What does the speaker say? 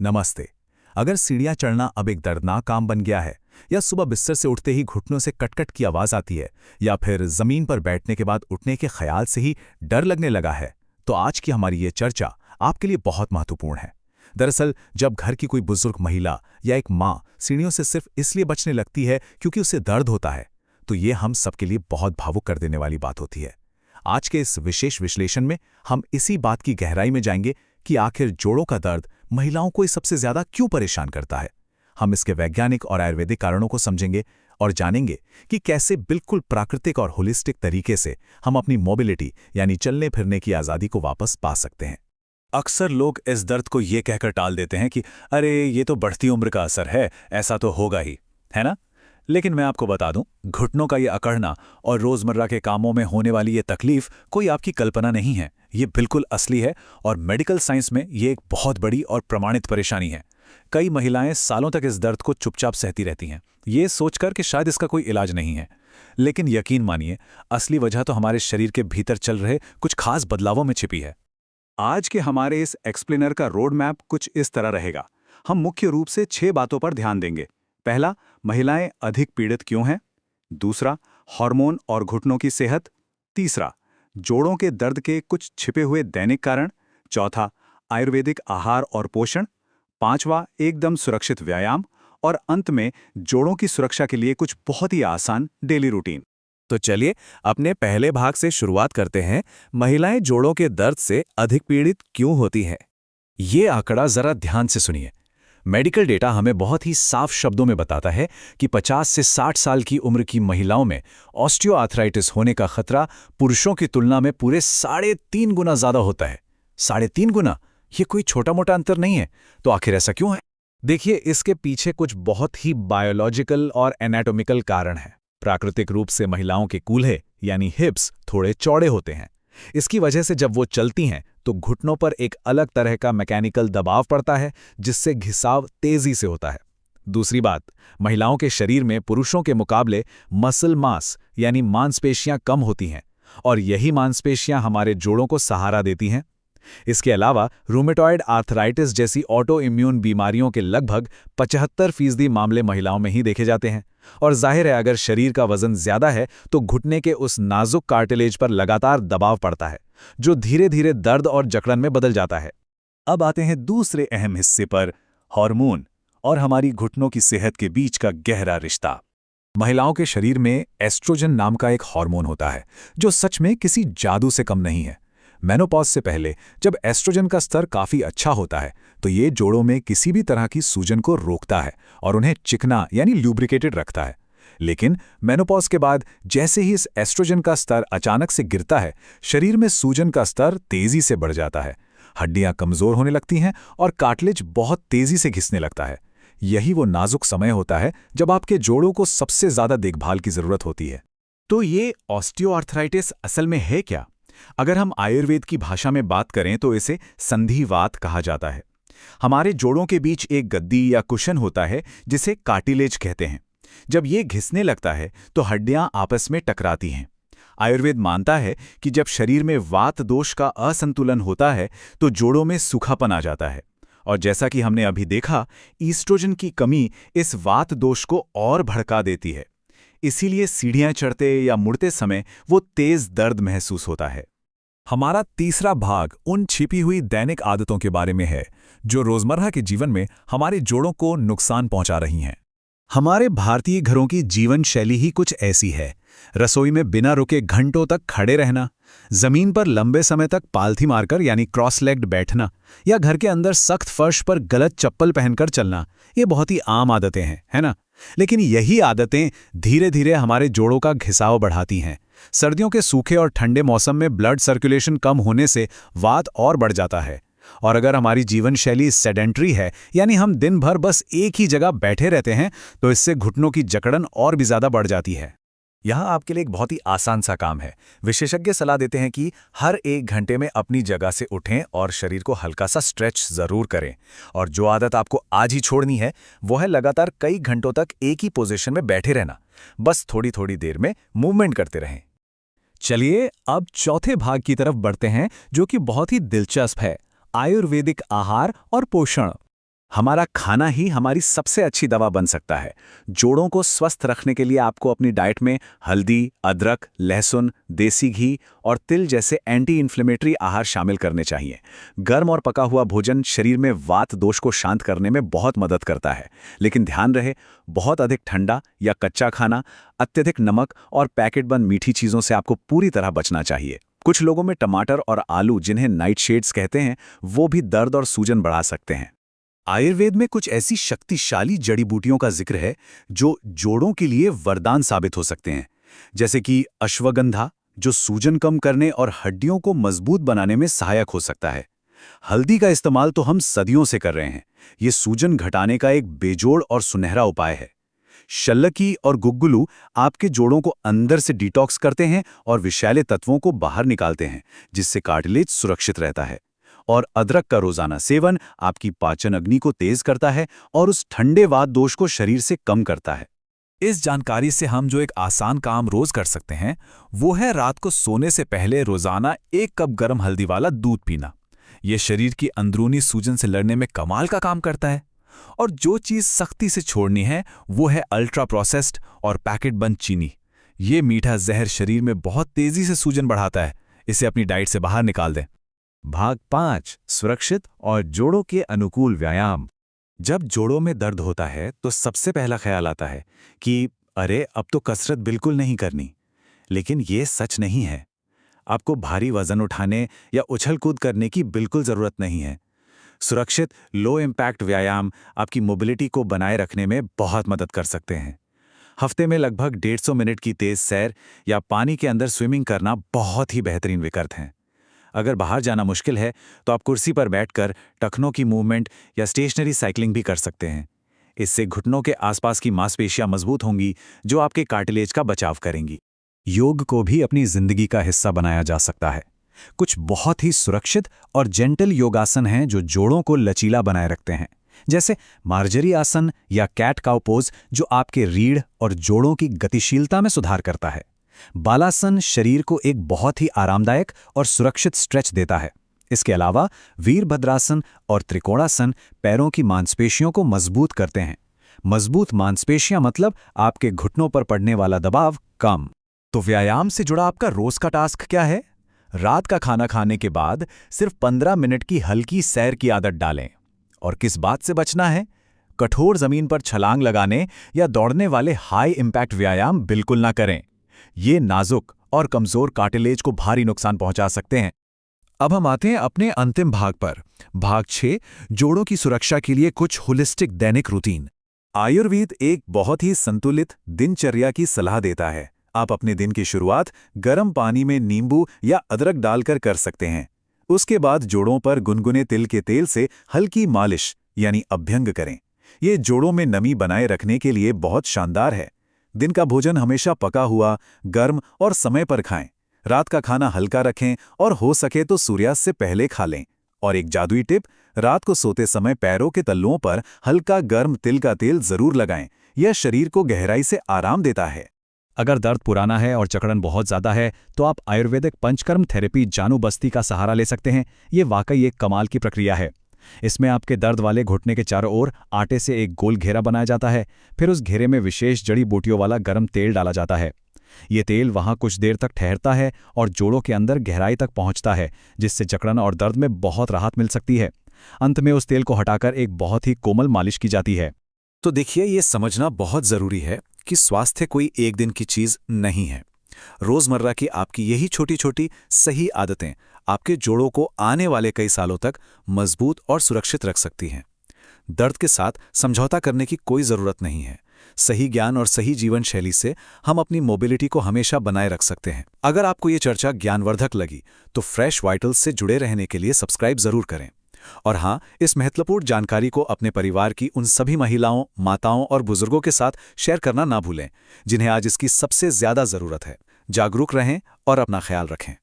नमस्ते। अगर सीढ़ियां चढ़ना अब एक दर्दनाक काम बन गया है, या सुबह बिस्तर से उठते ही घुटनों से कटकट की आवाज आती है, या फिर जमीन पर बैठने के बाद उठने के ख्याल से ही डर लगने लगा है, तो आज की हमारी ये चर्चा आपके लिए बहुत महत्वपूर्ण है। दरअसल जब घर की कोई बुजुर्ग महिला या एक माँ सीढ़ियों से सिर्फ इसलिए बचने लगती है क्योंकि उसे दर्द होता है, तो ये हम सबके लिए बहुत भावुक कर देने वाली बात होती है। आज के इस विशेष विश्लेषण में हम इसी बात की गहराई में जाएंगे कि आखिर जोड़ों का दर्द महिलाओं को सबसे ज्यादा क्यों परेशान करता है। हम इसके वैज्ञानिक और आयुर्वेदिक कारणों को समझेंगे और जानेंगे कि कैसे बिल्कुल प्राकृतिक और होलिस्टिक तरीके से हम अपनी मोबिलिटी यानी चलने फिरने की आज़ादी को वापस पा सकते हैं। अक्सर लोग इस दर्द को ये कहकर टाल देते हैं कि अरे ये तो बढ़ती उम्र का असर है, ऐसा तो होगा ही, है ना। लेकिन मैं आपको बता दूं, घुटनों का ये अकड़ना और रोजमर्रा के कामों में होने वाली ये तकलीफ कोई आपकी कल्पना नहीं है। ये बिल्कुल असली है और मेडिकल साइंस में ये एक बहुत बड़ी और प्रमाणित परेशानी है। कई महिलाएं सालों तक इस दर्द को चुपचाप सहती रहती हैं, ये सोचकर कि शायद इसका कोई इलाज नहीं है। लेकिन यकीन मानिए, असली वजह तो हमारे शरीर के भीतर चल रहे कुछ खास बदलावों में छिपी है। आज के हमारे इस एक्सप्लेनर का रोड मैप कुछ इस तरह रहेगा। हम मुख्य रूप से 6 बातों पर ध्यान देंगे। पहला, महिलाएं अधिक पीड़ित क्यों हैं। दूसरा, हार्मोन और घुटनों की सेहत। तीसरा, जोड़ों के दर्द के कुछ छिपे हुए दैनिक कारण। चौथा, आयुर्वेदिक आहार और पोषण। पांचवा, एकदम सुरक्षित व्यायाम। और अंत में जोड़ों की सुरक्षा के लिए कुछ बहुत ही आसान डेली रूटीन। तो चलिए अपने पहले भाग से शुरुआत करते हैं। महिलाएं जोड़ों के दर्द से अधिक पीड़ित क्यों होती हैं? ये आंकड़ा जरा ध्यान से सुनिए। मेडिकल डेटा हमें बहुत ही साफ शब्दों में बताता है कि 50 से 60 साल की उम्र की महिलाओं में ऑस्टियोआर्थराइटिस होने का खतरा पुरुषों की तुलना में पूरे 3.5 गुना ज्यादा होता है। 3.5 गुना, ये कोई छोटा मोटा अंतर नहीं है। तो आखिर ऐसा क्यों है? देखिए, इसके पीछे कुछ बहुत ही बायोलॉजिकल और एनाटॉमिकल कारण हैं। प्राकृतिक रूप से महिलाओं के कूल्हे यानी हिप्स थोड़े चौड़े होते हैं। इसकी वजह से जब वो चलती हैं तो घुटनों पर एक अलग तरह का मैकेनिकल दबाव पड़ता है, जिससे घिसाव तेजी से होता है। दूसरी बात, महिलाओं के शरीर में पुरुषों के मुकाबले मसल मास यानी मांसपेशियां कम होती हैं, और यही मांसपेशियां हमारे जोड़ों को सहारा देती हैं। इसके अलावा रूमेटॉइड आर्थराइटिस जैसी ऑटो इम्यून बीमारियों के लगभग 75% मामले महिलाओं में ही देखे जाते हैं। और जाहिर है, अगर शरीर का वजन ज्यादा है तो घुटने के उस नाजुक कार्टिलेज पर लगातार दबाव पड़ता है, जो धीरे धीरे दर्द और जकड़न में बदल जाता है। अब आते हैं दूसरे अहम हिस्से पर, हार्मोन और हमारी घुटनों की सेहत के बीच का गहरा रिश्ता। महिलाओं के शरीर में एस्ट्रोजन नाम का एक हार्मोन होता है, जो सच में किसी जादू से कम नहीं है। मेनोपॉज से पहले जब एस्ट्रोजन का स्तर काफी अच्छा होता है, तो ये जोड़ों में किसी भी तरह की सूजन को रोकता है और उन्हें चिकना यानी ल्यूब्रिकेटेड रखता है। लेकिन मेनोपॉज के बाद जैसे ही इस एस्ट्रोजन का स्तर अचानक से गिरता है, शरीर में सूजन का स्तर तेजी से बढ़ जाता है। हड्डियां कमजोर होने लगती हैं और कार्टिलेज बहुत तेजी से घिसने लगता है। यही वो नाजुक समय होता है जब आपके जोड़ों को सबसे ज्यादा देखभाल की जरूरत होती है। तो ये ऑस्टियोआर्थराइटिस असल में है क्या? अगर हम आयुर्वेद की भाषा में बात करें तो इसे संधिवात कहा जाता है। हमारे जोड़ों के बीच एक गद्दी या कुशन होता है जिसे कार्टिलेज कहते हैं। जब ये घिसने लगता है तो हड्डियां आपस में टकराती हैं। आयुर्वेद मानता है कि जब शरीर में वात दोष का असंतुलन होता है तो जोड़ों में सूखापन आ जाता है। और जैसा कि हमने अभी देखा, ईस्ट्रोजन की कमी इस वात दोष को और भड़का देती है। इसीलिए सीढ़ियां चढ़ते या मुड़ते समय वो तेज दर्द महसूस होता है। हमारा तीसरा भाग उन छिपी हुई दैनिक आदतों के बारे में है जो रोजमर्रा के जीवन में हमारे जोड़ों को नुकसान पहुंचा रही हैं। हमारे भारतीय घरों की जीवन शैली ही कुछ ऐसी है। रसोई में बिना रुके घंटों तक खड़े रहना, जमीन पर लंबे समय तक पालथी मारकर यानी क्रॉस लेग्ड बैठना, या घर के अंदर सख्त फर्श पर गलत चप्पल पहनकर चलना, ये बहुत ही आम आदतें हैं, है ना। लेकिन यही आदतें धीरे धीरे हमारे जोड़ों का घिसाव बढ़ाती हैं। सर्दियों के सूखे और ठंडे मौसम में ब्लड सर्कुलेशन कम होने से वात और बढ़ जाता है। और अगर हमारी जीवन शैली सेडेंट्री है, यानी हम दिन भर बस एक ही जगह बैठे रहते हैं, तो इससे घुटनों की जकड़न और भी ज्यादा बढ़ जाती है। यहाँ आपके लिए एक बहुत ही आसान सा काम है। विशेषज्ञ सलाह देते हैं कि हर 1 घंटे में अपनी जगह से उठें और शरीर को हल्का सा स्ट्रेच जरूर करें। और जो आदत आपको आज ही छोड़नी है वो है लगातार कई घंटों तक एक ही पोजीशन में बैठे रहना। बस थोड़ी थोड़ी देर में मूवमेंट करते रहें। चलिए अब चौथे भाग की तरफ बढ़ते हैं, जो कि बहुत ही दिलचस्प है, आयुर्वेदिक आहार और पोषण। हमारा खाना ही हमारी सबसे अच्छी दवा बन सकता है। जोड़ों को स्वस्थ रखने के लिए आपको अपनी डाइट में हल्दी, अदरक, लहसुन, देसी घी और तिल जैसे एंटी इन्फ्लेमेटरी आहार शामिल करने चाहिए। गर्म और पका हुआ भोजन शरीर में वात दोष को शांत करने में बहुत मदद करता है, लेकिन ध्यान रहे, बहुत अधिक ठंडा या कच्चा खाना, अत्यधिक नमक और पैकेट बंद मीठी चीज़ों से आपको पूरी तरह बचना चाहिए। कुछ लोगों में टमाटर और आलू, जिन्हें नाइट शेड्स कहते हैं, वो भी दर्द और सूजन बढ़ा सकते हैं। आयुर्वेद में कुछ ऐसी शक्तिशाली जड़ी बूटियों का जिक्र है जो जोड़ों के लिए वरदान साबित हो सकते हैं, जैसे कि अश्वगंधा, जो सूजन कम करने और हड्डियों को मजबूत बनाने में सहायक हो सकता है। हल्दी का इस्तेमाल तो हम सदियों से कर रहे हैं। ये सूजन घटाने का एक बेजोड़ और सुनहरा उपाय है। शल्लकी और गुग्गुलू आपके जोड़ों को अंदर से डिटॉक्स करते हैं और विषैले तत्वों को बाहर निकालते हैं, जिससे कार्टिलेज सुरक्षित रहता है। और अदरक का रोजाना सेवन आपकी पाचन अग्नि को तेज करता है और उस ठंडे वात दोष को शरीर से कम करता है। इस जानकारी से हम जो एक आसान काम रोज कर सकते हैं, वो है रात को सोने से पहले रोजाना 1 कप गर्म हल्दी वाला दूध पीना। ये शरीर की अंदरूनी सूजन से लड़ने में कमाल का काम करता है। और जो चीज़ सख्ती से छोड़नी है, वो है अल्ट्रा प्रोसेस्ड और पैकेट बंद चीनी। ये मीठा जहर शरीर में बहुत तेजी से सूजन बढ़ाता है। इसे अपनी डाइट से बाहर निकाल दें। भाग 5, सुरक्षित और जोड़ों के अनुकूल व्यायाम। जब जोड़ों में दर्द होता है तो सबसे पहला ख्याल आता है कि अरे, अब तो कसरत बिल्कुल नहीं करनी। लेकिन ये सच नहीं है। आपको भारी वजन उठाने या उछल कूद करने की बिल्कुल ज़रूरत नहीं है। सुरक्षित लो इम्पैक्ट व्यायाम आपकी मोबिलिटी को बनाए रखने में बहुत मदद कर सकते हैं। हफ्ते में लगभग 150 मिनट की तेज सैर या पानी के अंदर स्विमिंग करना बहुत ही बेहतरीन विकल्प हैं। अगर बाहर जाना मुश्किल है तो आप कुर्सी पर बैठकर टखनों की मूवमेंट या स्टेशनरी साइकिलिंग भी कर सकते हैं। इससे घुटनों के आसपास की मांसपेशियां मजबूत होंगी, जो आपके कार्टिलेज का बचाव करेंगी। योग को भी अपनी जिंदगी का हिस्सा बनाया जा सकता है। कुछ बहुत ही सुरक्षित और जेंटल योगासन हैं जो जोड़ों को लचीला बनाए रखते हैं, जैसे मार्जरी आसन या कैट काउ पोज, जो आपके रीढ़ और जोड़ों की गतिशीलता में सुधार करता है। बालासन शरीर को एक बहुत ही आरामदायक और सुरक्षित स्ट्रेच देता है। इसके अलावा वीरभद्रासन और त्रिकोणासन पैरों की मांसपेशियों को मजबूत करते हैं। मजबूत मांसपेशियां मतलब आपके घुटनों पर पड़ने वाला दबाव कम। तो व्यायाम से जुड़ा आपका रोज का टास्क क्या है? रात का खाना खाने के बाद सिर्फ 15 मिनट की हल्की सैर की आदत डालें। और किस बात से बचना है? कठोर जमीन पर छलांग लगाने या दौड़ने वाले हाई इम्पैक्ट व्यायाम बिल्कुल ना करें। ये नाजुक और कमजोर कार्टिलेज को भारी नुकसान पहुंचा सकते हैं। अब हम आते हैं अपने अंतिम भाग पर। भाग 6, जोड़ों की सुरक्षा के लिए कुछ होलिस्टिक दैनिक रूटीन। आयुर्वेद एक बहुत ही संतुलित दिनचर्या की सलाह देता है। आप अपने दिन की शुरुआत गर्म पानी में नींबू या अदरक डालकर कर सकते हैं। उसके बाद जोड़ों पर गुनगुने तिल के तेल से हल्की मालिश यानी अभ्यंग करें। ये जोड़ों में नमी बनाए रखने के लिए बहुत शानदार है। दिन का भोजन हमेशा पका हुआ, गर्म और समय पर खाएं। रात का खाना हल्का रखें और हो सके तो सूर्यास्त से पहले खा लें। और एक जादुई टिप, रात को सोते समय पैरों के तल्लुओं पर हल्का गर्म तिल का तेल जरूर लगाएं। यह शरीर को गहराई से आराम देता है। अगर दर्द पुराना है और जकड़न बहुत ज़्यादा है तो आप आयुर्वेदिक पंचकर्म थेरेपी जानू बस्ती का सहारा ले सकते हैं। ये वाकई एक कमाल की प्रक्रिया है। इसमें आपके दर्द वाले घुटने के चारों ओर आटे से एक गोल घेरा बनाया जाता है। फिर उस घेरे में विशेष जड़ी बूटियों वाला गर्म तेल डाला जाता है। ये तेल वहाँ कुछ देर तक ठहरता है और जोड़ों के अंदर गहराई तक पहुँचता है, जिससे जकड़न और दर्द में बहुत राहत मिल सकती है। अंत में उस तेल को हटाकर एक बहुत ही कोमल मालिश की जाती है। तो देखिए, ये समझना बहुत ज़रूरी है कि स्वास्थ्य कोई एक दिन की चीज़ नहीं है। रोज़मर्रा की आपकी यही छोटी छोटी सही आदतें आपके जोड़ों को आने वाले कई सालों तक मजबूत और सुरक्षित रख सकती हैं। दर्द के साथ समझौता करने की कोई ज़रूरत नहीं है। सही ज्ञान और सही जीवन शैली से हम अपनी मोबिलिटी को हमेशा बनाए रख सकते हैं। अगर आपको ये चर्चा ज्ञानवर्धक लगी तो फ्रेश वाइटल्स से जुड़े रहने के लिए सब्सक्राइब ज़रूर करें। और हाँ, इस महत्वपूर्ण जानकारी को अपने परिवार की उन सभी महिलाओं, माताओं और बुजुर्गों के साथ शेयर करना ना भूलें, जिन्हें आज इसकी सबसे ज़्यादा ज़रूरत है। जागरूक रहें और अपना ख्याल रखें।